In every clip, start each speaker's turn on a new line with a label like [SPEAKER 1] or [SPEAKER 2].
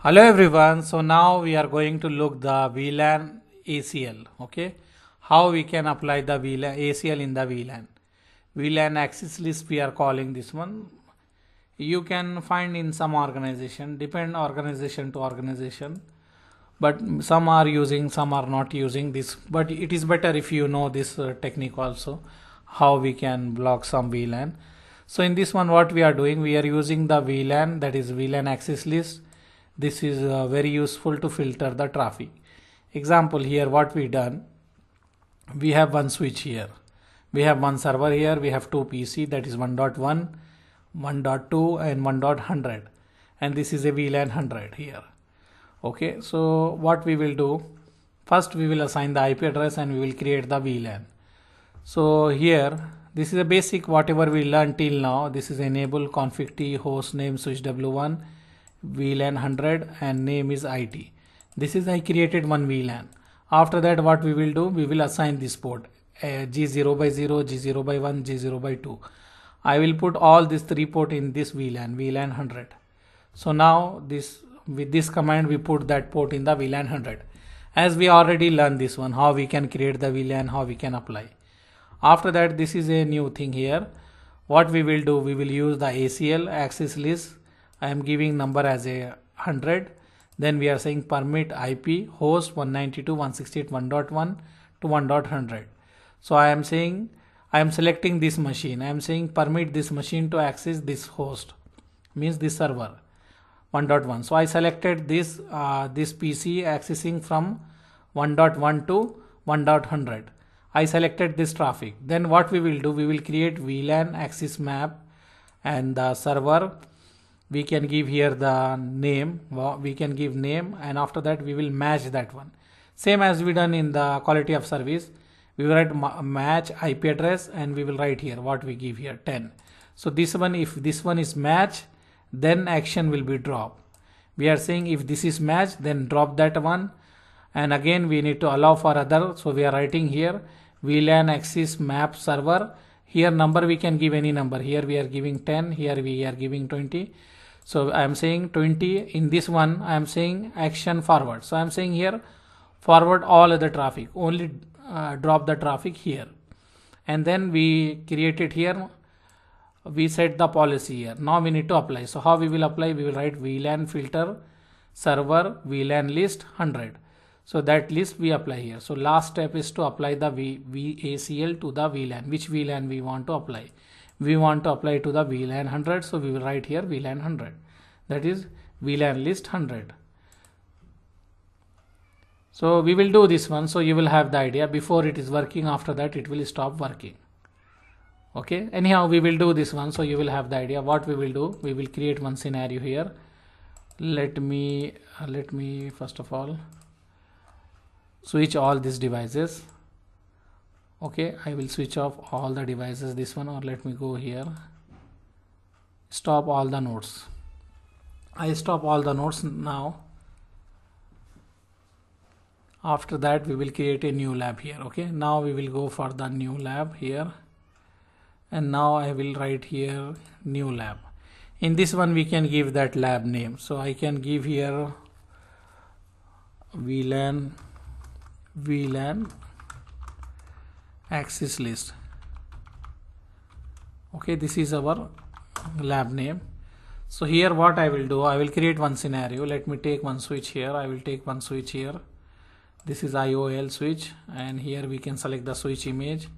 [SPEAKER 1] Hello everyone. So now we are going to look the VLAN ACL. Okay, how we can apply the VLAN ACL in the VLAN. VLAN access list we are calling this one. You can find in some organization, depend organization to organization. But some are using, some are not using this. But it is better if you know this technique also, how we can block some VLAN. So in this one, what we are doing, we are using the VLAN, that is VLAN access list. This is very useful to filter the traffic. Example here, what we done, we have one switch here, we have one server here, we have two PC, that is 1.1, 1.2 and 1.100, and this is a VLAN 100 here. Okay, so what we will do, first we will assign the IP address and we will create the VLAN. So here, this is a basic whatever we learned till now. This is enable config t host name switch w1 VLAN 100 and name is IT. This is I created one VLAN. After that, what we will do, we will assign this port G0 by 0, G0 by 1, G0 by 2. I will put all these three port in this VLAN 100. So now this, with this command we put that port in the VLAN 100. As we already learned this one, how we can create the VLAN, how we can apply. After that, this is a new thing here. What we will do, we will use the ACL access list. I am giving number as a 100. Then we are saying permit IP host 192.168.1.1 to 1.100. So I am saying, I am selecting this machine. I am saying permit this machine to access this host, means this server 1.1. So I selected this this PC accessing from 1.1 to 1.100. I selected this traffic. Then what we will do, we will create VLAN access map and the server. We can give here the name, we can give name, and after that we will match that one. Same as we done in the quality of service. We will write match IP address and we will write here what we give here 10. So this one, if this one is match, then action will be drop. We are saying if this is match, then drop that one. And again we need to allow for other. So we are writing here VLAN access map server. Here number we can give any number. Here we are giving 10. Here we are giving 20. So I am saying 20. In this one I am saying action forward. So I am saying here forward all other traffic, only drop the traffic here. And then we created here, we set the policy here. Now we need to apply. So how we will apply? We will write VLAN filter server VLAN list 100. So that list we apply here. So last step is to apply the VACL to the VLAN. Which VLAN we want to apply? We want to apply to the VLAN 100. So we will write here VLAN 100. That is VLAN list 100. So we will do this one. So you will have the idea. Before it is working, after that it will stop working. Okay. Anyhow, we will do this one. So you will have the idea. What we will do, we will create one scenario here. Let me first of all switch all these devices. Okay, I will switch off all the devices, this one, or let me go here, stop all the nodes. I stop all the nodes now. After that we will create a new lab here. Okay, now we will go for the new lab here, and now I will write here new lab. In this one we can give that lab name. So I can give here VLAN access list. Okay, this is our lab name. So here what I will do, I will create one scenario. Let me take one switch here. I will take one switch here. This is IOL switch, and here we can select the switch image.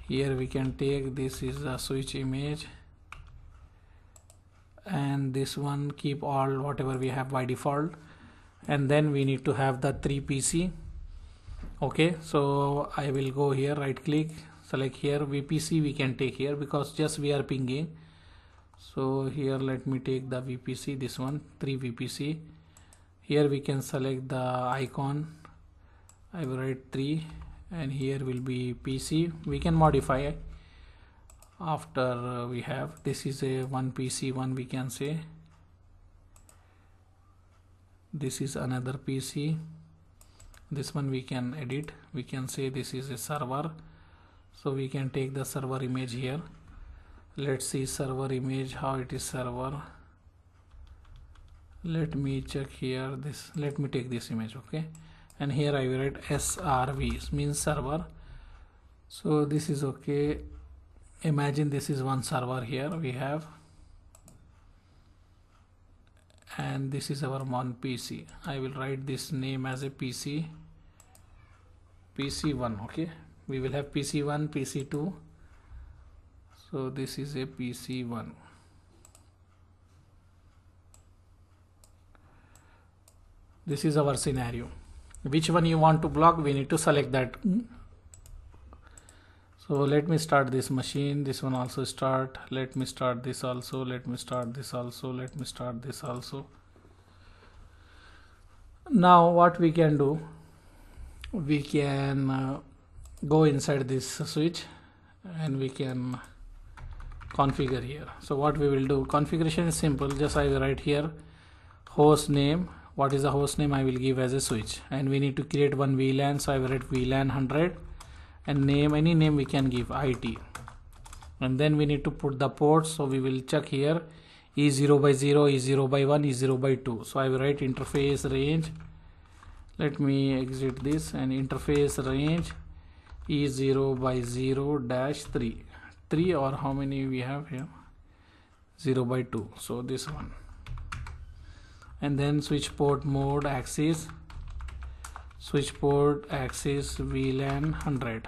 [SPEAKER 1] Here we can take, this is the switch image, and this one keep all whatever we have by default. And then we need to have the 3 PC. Okay, so I will go here, right click, select here VPC. We can take here because just we are pinging. So here let me take the VPC, this one 3 VPC. Here we can select the icon. I will write 3, and here will be PC. We can modify after we have, this is a 1 PC 1, we can say this is another PC. This one we can edit. We can say this is a server. So we can take the server image here. Let's see server image, how it is server. Let me check here this. Let me take this image, okay, and here I will write SRV means server. So this is okay. Imagine this is one server here we have, and this is our one PC. I will write this name as a PC1. Okay, we will have PC1, PC2. So this is a PC1. This is our scenario. Which one you want to block, we need to select that. So let me start this machine. This one also start. Let me start this also. Let me start this also. Let me start this also. Now what we can do, we can go inside this switch and we can configure here. So what we will do, configuration is simple. Just I will write here host name. What is the host name? I will give as a switch, and we need to create one VLAN. So I will write VLAN 100, and name, any name we can give IT, and then we need to put the ports. So we will check here E0 by 0, E0 by 1, E0 by 2. So I will write interface range. Let me exit this, and interface range E0 by 0 dash 3, or how many we have here, 0 by 2. So this one, and then switch port mode axis, switch port axis VLAN 100.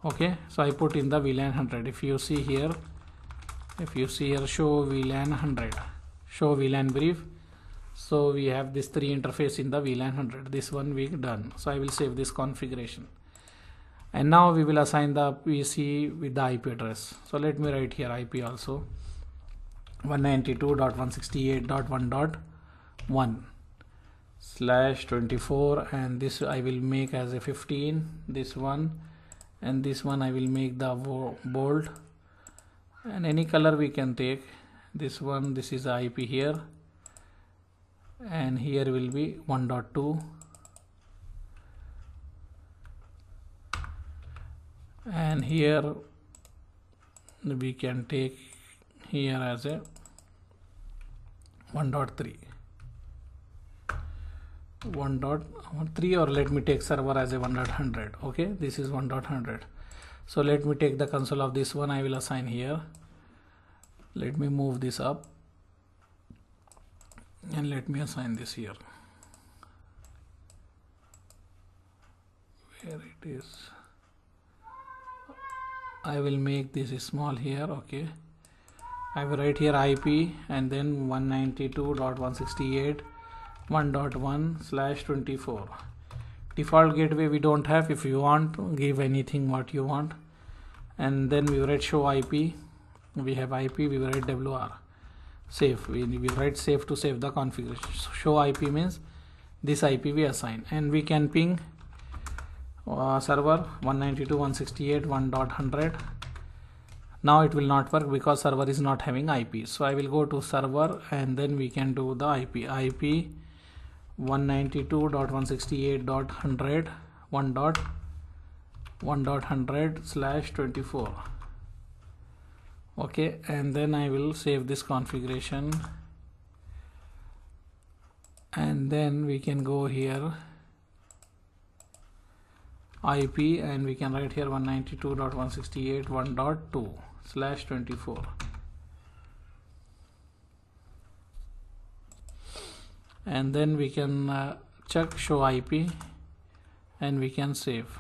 [SPEAKER 1] Okay, so I put in the VLAN 100. If you see here, show VLAN 100, show VLAN brief. So we have this 3 interface in the VLAN 100. This one we done. So I will save this configuration, and now we will assign the PC with the IP address. So let me write here IP also, 192.168.1.1/24, and this I will make as a 15, this one, and this one I will make the bold, and any color we can take. This one, this is the IP here, and here will be 1.2, and here we can take here as a 1.3, or let me take server as a 1.100. okay, this is 1.100. so let me take the console of this one. I will assign here. Let me move this up, and let me assign this here, where it is. I will make this small here. Okay, I will write here IP, and then 192.168.1.1/24. Default gateway we don't have. If you want, give anything what you want, and then we write show IP. We have IP, we will write WR save. We write save to save the configuration. Show IP means this IP we assign, and we can ping server 192.168.1.100. Now it will not work because server is not having IP. So I will go to server, and then we can do the IP 192.168.1.100/24. okay, and then I will save this configuration, and then we can go here IP, and we can write here 192.168.1.2/24. and then we can check show IP, and we can save.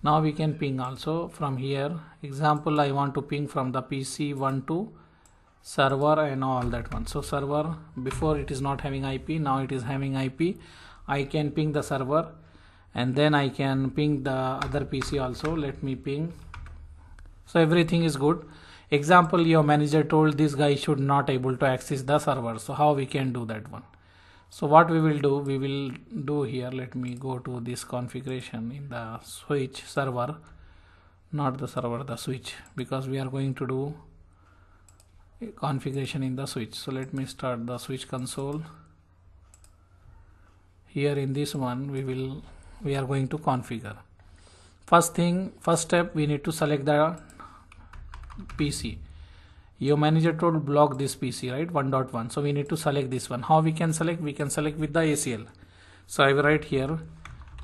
[SPEAKER 1] Now we can ping also from here. Example, I want to ping from the PC1 to server and all that one. So server, before it is not having IP, now it is having IP. I can ping the server, and then I can ping the other PC also. Let me ping. So everything is good. Example, your manager told this guy should not able to access the server. So how we can do that one? So what we will do here, let me go to this configuration in the switch server, not the server, the switch, because we are going to do a configuration in the switch. So let me start the switch console. Here in this one we are going to configure. First step, we need to select the PC. your manager told block this PC, right? 1.1. So we need to select this one. How we can select? We can select with the ACL. So I will write here,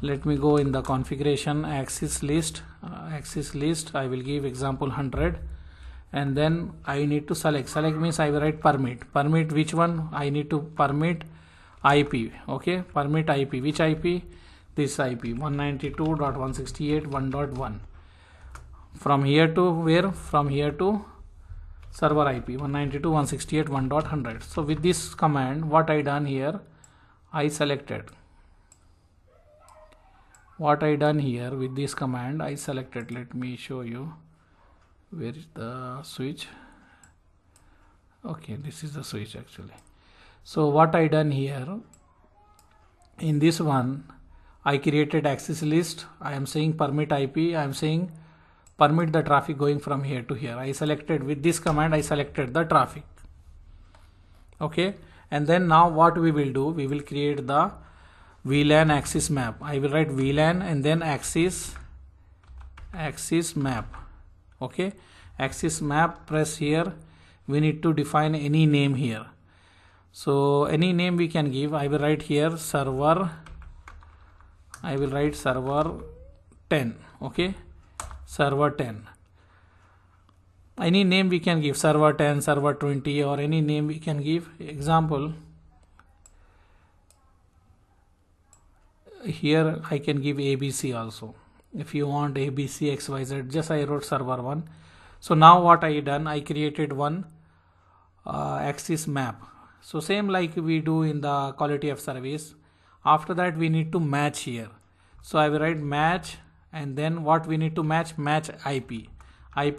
[SPEAKER 1] let me go in the configuration access list, I will give example 100, and then I need to select means I will write permit which one I need to permit IP. Okay, permit IP, which IP? This IP 192.168.1.1. from here to where? From here to server IP 192.168.1.100. so with this command, what I done here, I selected what I done here with this command. I selected, let me show you where is the switch. Okay, this is the switch actually. So what I done here, in this one I created access list. I am saying permit IP, I am saying permit the traffic going from here to here. I selected, with this command I selected the traffic. Okay, and then now what we will do, we will create the VLAN access map. I will write VLAN and then access map. Okay, access map, press here. We need to define any name here. So any name we can give. I will write here server. I will write server 10. Okay, server 10. Any name we can give, server 10, server 20, or any name we can give. Example, here I can give ABC also. If you want ABC XYZ, just I wrote server 1. So now what I done, I created one access map. So same like we do in the quality of service. After that we need to match here. So I will write match, and then what we need to match IP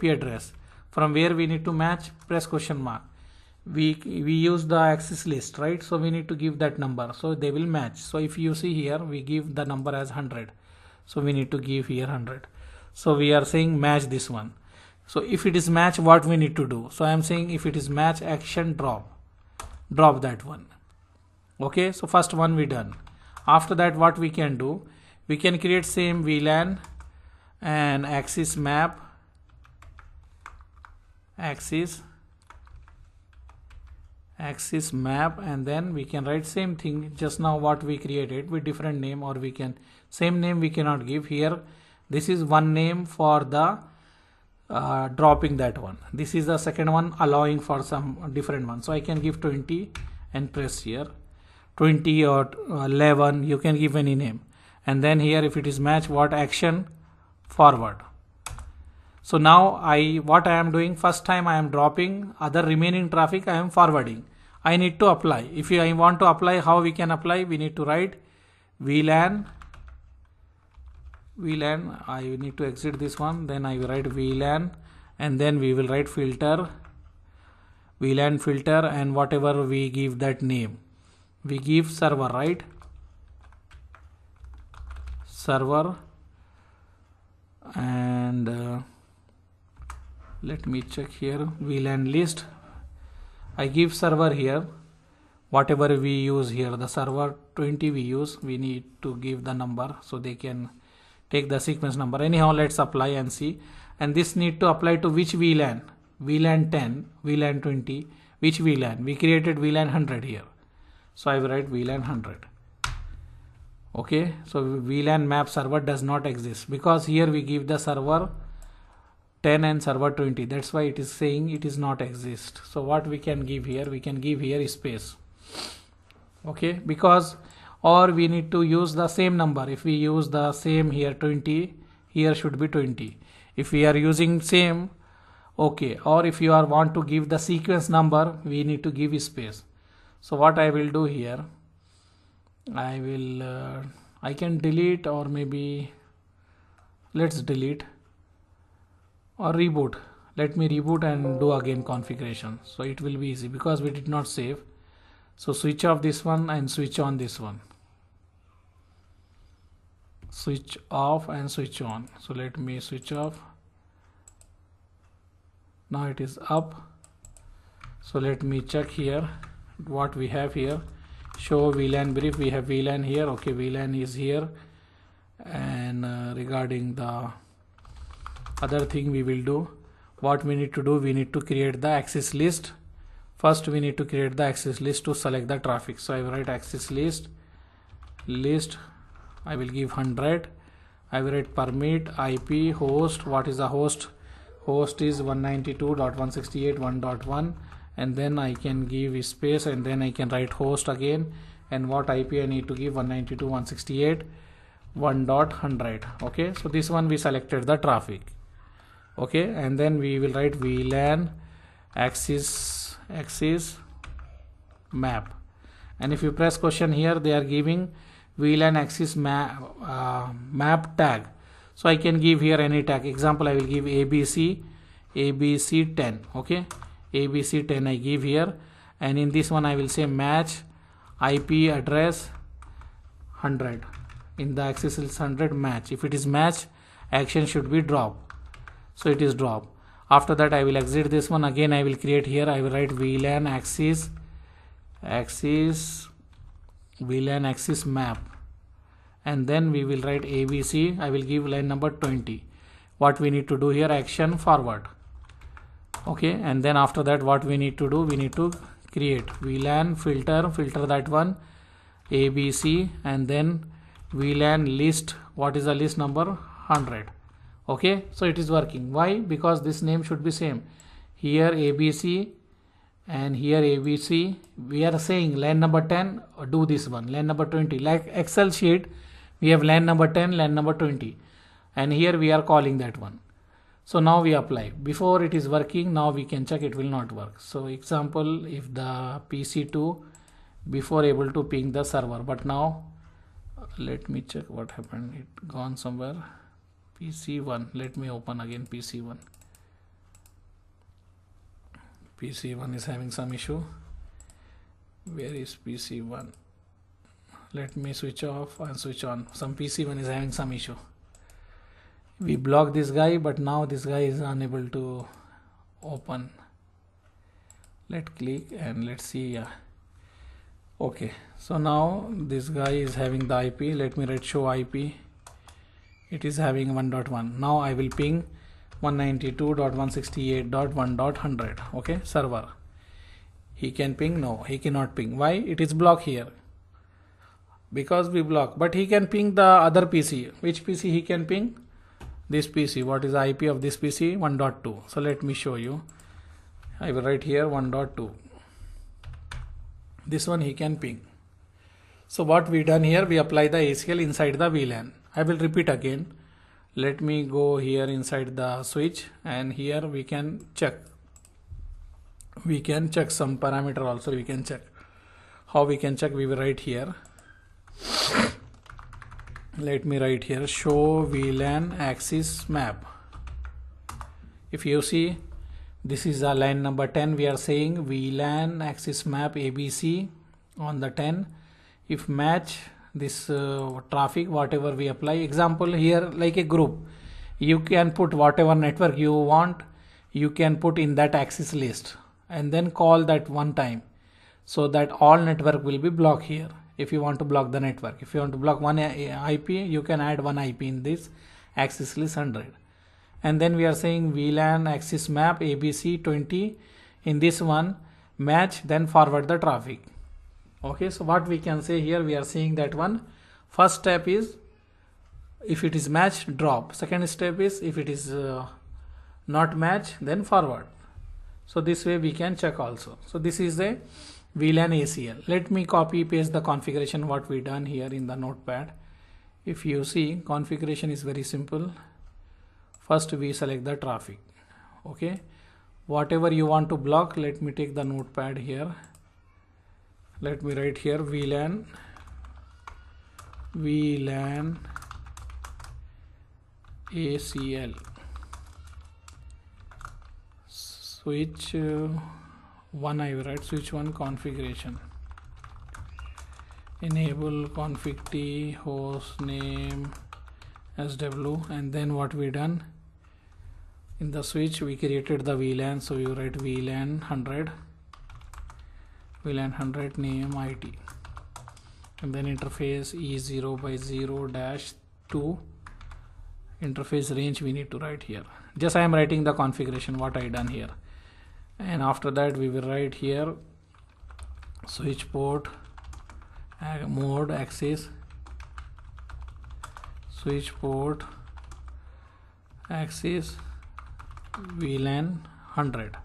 [SPEAKER 1] address. From where we need to match, press question mark. We use the access list, right? So we need to give that number, so they will match. So if you see here, we give the number as 100, so we need to give here 100. So we are saying match this one. So if it is match, what we need to do? So I am saying if it is match, action drop that one. Okay, so first one we done. After that what we can do, we can create same VLAN and access map, access map, and then we can write same thing just now what we created with different name, or we can same name we cannot give here. This is one name for the dropping that one. This is the second one, allowing for some different one. So I can give 20 and press here 20 or 11, you can give any name. And then here if it is match, what action? Forward. So now what I am doing, first time I am dropping, other remaining traffic I am forwarding. I need to apply. If I want to apply, how we can apply? We need to write VLAN. I need to exit this one. Then I will write VLAN, and then we will write filter, VLAN filter, and whatever we give that name. We give server, right? Server, and let me check here, VLAN list. I give server here, whatever we use here, the server 20 we use, we need to give the number so they can take the sequence number. Anyhow, let's apply and see. And this need to apply to which VLAN? VLAN 10, VLAN 20, which VLAN? We created VLAN 100 here. So I will write VLAN 100. Okay, so VLAN map server does not exist because here we give the server 10 and server 20. That's why it is saying it is not exist. So what we can give here? We can give here space. Okay, because, or we need to use the same number. If we use the same here 20, here should be 20. If we are using same, okay, or if you are want to give the sequence number, we need to give space. So what I will do here, I can delete, or maybe let's delete or reboot. Let me reboot and do again configuration, so it will be easy because we did not save. So switch off this one and switch on this one. Switch off and switch on. So let me switch off. Now it is up. So let me check here what we have here. Show VLAN brief. We have VLAN here. Okay, VLAN is here. And regarding the other thing we will do, what we need to do, we need to create the access list. First we need to create the access list to select the traffic. So I will write access list, I will give 100, I will write permit IP host. What is the host? Host is 192.168.1.1, and then I can give space, and then I can write host again, and what IP I need to give, 192.168.1.100. okay, so this one we selected the traffic. Okay, and then we will write VLAN access map, and if you press question here, they are giving VLAN access map tag. So I can give here any tag. Example, I will give ABC 10. okay, ABC 10 I give here, and in this one I will say match IP address 100. In the access list 100 match. If it is match, action should be drop. So it is drop. After that I will exit this one. Again I will create here, I will write VLAN access map, and then we will write ABC. I will give line number 20. What we need to do here, action forward. Okay, and then after that what we need to do, we need to create VLAN filter that one ABC, and then VLAN list. What is the list number? 100. Okay, so it is working. Why? Because this name should be same. Here ABC and here ABC. We are saying line number 10 do this one, line number 20. Like Excel sheet, we have line number 10, line number 20, and here we are calling that one. So now we apply. Before it is working, now we can check it will not work. So example, if the PC2 before able to ping the server, but now let me check what happened. It gone somewhere. PC1, let me open again PC1. PC1 is having some issue. Where is PC1? Let me switch off and switch on. Some PC1 is having some issue. We blocked this guy, but now this guy is unable to open. Let's click and let's see. Yeah. Okay, so now this guy is having the IP. Let me write show IP. It is having 1.1. Now I will ping 192.168.1.100. okay, server. He can ping? No, he cannot ping. Why? It is blocked here. Because we block, but he can ping the other PC. Which PC he can ping? This PC. What is the IP of this PC? 1.2. So let me show you. I will write here 1.2. This one he can ping. So what we done here, we apply the ACL inside the VLAN. I will repeat again. Let me go here inside the switch, and here we can check. We can check some parameter also. We can check. How we can check? We will write here. Let me write here show VLAN access map. If you see, this is a line number 10. We are saying VLAN access map ABC on the 10. If match this traffic, whatever we apply. Example here, like a group, you can put whatever network you want, you can put in that access list, and then call that one time, so that all network will be blocked here. If you want to block the network, if you want to block one IP, you can add one IP in this access list 100. And then we are saying VLAN access map ABC 20. In this one, match, then forward the traffic. Okay, so what we can say here, we are saying that one. First step is if it is matched, drop. Second step is if it is not match, then forward. So this way we can check also. So this is the VLAN ACL. Let me copy paste the configuration what we done here in the notepad. If you see, configuration is very simple. First we select the traffic. Okay, whatever you want to block, let me take the notepad here. Let me write here VLAN ACL switch 1. I will write switch 1 configuration. Enable config T host name SW, and then what we done in the switch, we created the VLAN. So you write VLAN 100 name IT, and then interface E0 by 0 -2, interface range we need to write here. Just I am writing the configuration what I done here, and after that we will write here switch port mode access switch port access VLAN 100.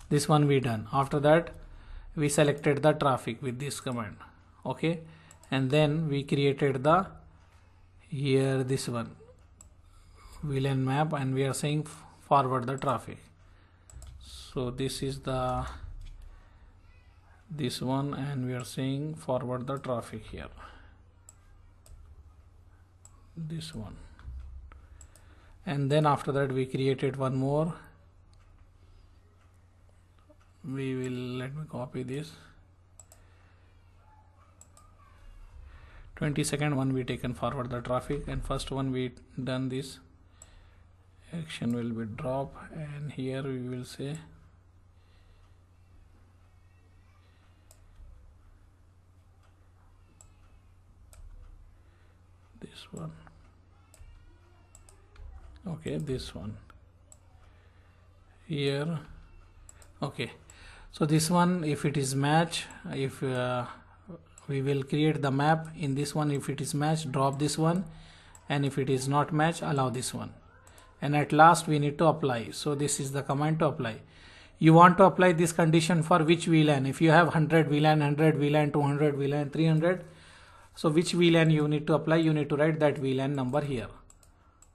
[SPEAKER 1] This one we done. After that we selected the traffic with this command, okay, and then we created the here this one VLAN map, and we are saying forward the traffic. So this is the this one, and we are saying forward the traffic here, this one. And then after that we created one more. We will, let me copy this. 22nd one we taken forward the traffic, and first one we done this action will be drop, and here we will say this one, okay, this one here, okay. So this one, if it is match, if we will create the map in this one, if it is match drop this one, and if it is not match allow this one, and at last we need to apply. So this is the command to apply. You want to apply this condition for which VLAN? If you have 100 VLAN, 100 VLAN, 200 VLAN, 300, so which VLAN you need to apply, you need to write that VLAN number here,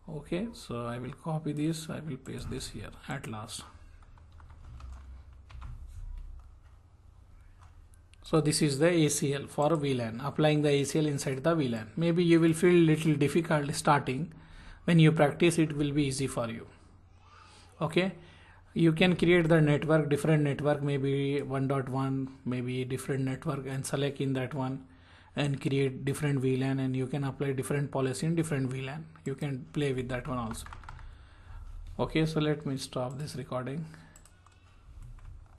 [SPEAKER 1] okay. So I will copy this, I will paste this here at last. So this is the ACL for VLAN, applying the ACL inside the VLAN. Maybe you will feel little difficult starting. When you practice it will be easy for you, okay. You can create the network, different network, maybe 1.1, maybe different network, and select in that one and create different VLAN, and you can apply different policy in different VLAN. You can play with that one also, okay. So let me stop this recording.